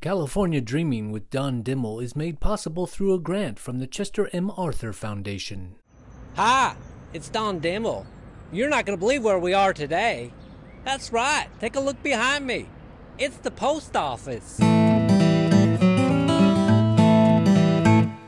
California Dreaming with Don Dimmel is made possible through a grant from the Chester M. Arthur Foundation. Hi, it's Don Dimmel. You're not going to believe where we are today. That's right, take a look behind me. It's the post office.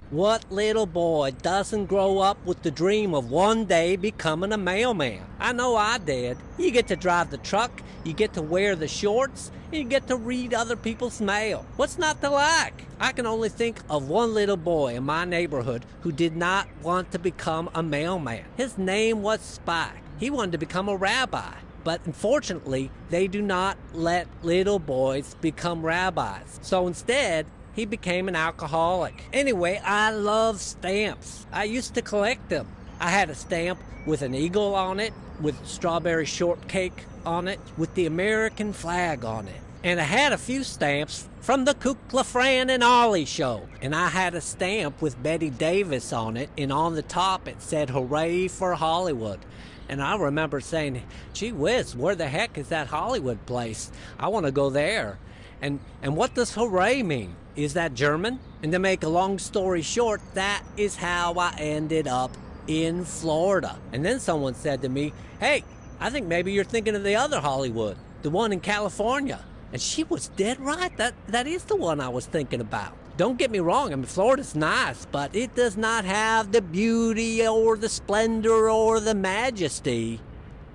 What little boy doesn't grow up with the dream of one day becoming a mailman? I know I did. You get to drive the truck, you get to wear the shorts, and you get to read other people's mail. What's not to like? I can only think of one little boy in my neighborhood who did not want to become a mailman. His name was Spike. He wanted to become a rabbi. But unfortunately, they do not let little boys become rabbis. So instead, he became an alcoholic. Anyway, I love stamps. I used to collect them. I had a stamp with an eagle on it, with strawberry shortcake on it, with the American flag on it. And I had a few stamps from the Kukla, Fran, and Ollie show. And I had a stamp with Betty Davis on it, and on the top it said, "Hooray for Hollywood." And I remember saying, gee whiz, where the heck is that Hollywood place? I want to go there. And what does hooray mean? Is that German? And to make a long story short, that is how I ended up in Florida. And then someone said to me, hey, I think maybe you're thinking of the other Hollywood, the one in California. And she was dead right. That is the one I was thinking about. Don't get me wrong, I mean, Florida's nice, but it does not have the beauty or the splendor or the majesty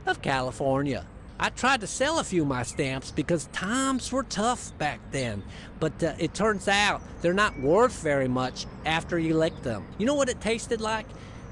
of California. I tried to sell a few of my stamps because times were tough back then, but it turns out they're not worth very much after you lick them. You know what it tasted like?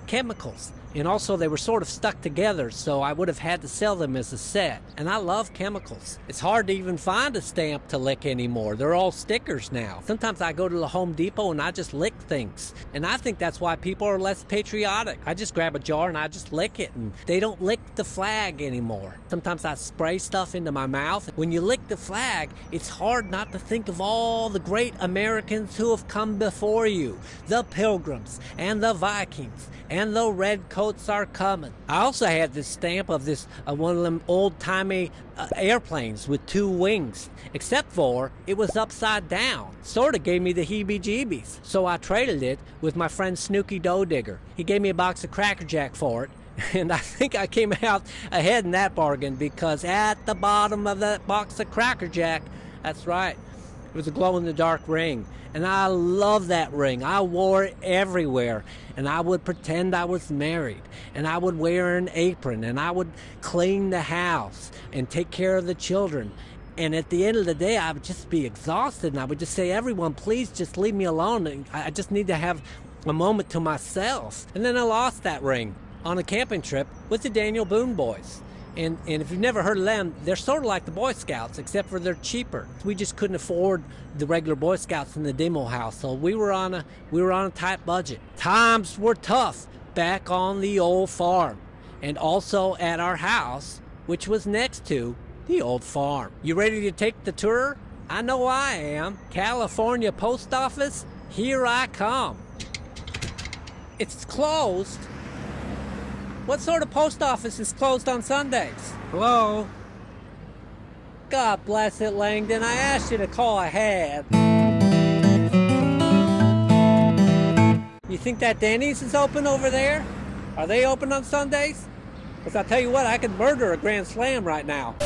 Chemicals. And also they were sort of stuck together, so I would have had to sell them as a set. And I love chemicals. It's hard to even find a stamp to lick anymore. They're all stickers now. Sometimes I go to the Home Depot and I just lick things. And I think that's why people are less patriotic. I just grab a jar and I just lick it, and they don't lick the flag anymore. Sometimes I spray stuff into my mouth. When you lick the flag, it's hard not to think of all the great Americans who have come before you. The Pilgrims and the Vikings and the Redcoats are coming. I also had this stamp of this one of them old-timey airplanes with two wings, except for it was upside down. Sort of gave me the heebie-jeebies. So I traded it with my friend Snooky Dough Digger. He gave me a box of Cracker Jack for it, and I think I came out ahead in that bargain, because at the bottom of that box of Cracker Jack, that's right, it was a glow-in-the-dark ring. And I love that ring. I wore it everywhere. And I would pretend I was married. And I would wear an apron. And I would clean the house and take care of the children. And at the end of the day, I would just be exhausted. And I would just say, everyone, please just leave me alone. I just need to have a moment to myself. And then I lost that ring on a camping trip with the Daniel Boone Boys. And if you've never heard of them, they're sort of like the Boy Scouts, except for they're cheaper. We just couldn't afford the regular Boy Scouts in the Dimmel household. We were on a tight budget. Times were tough back on the old farm, and also at our house, which was next to the old farm. You ready to take the tour? I know I am. California Post Office, here I come. It's closed. What sort of post office is closed on Sundays? Hello? God bless it, Langdon. I asked you to call ahead. You think that Dennys is open over there? Are they open on Sundays? Because I'll tell you what, I could murder a Grand Slam right now.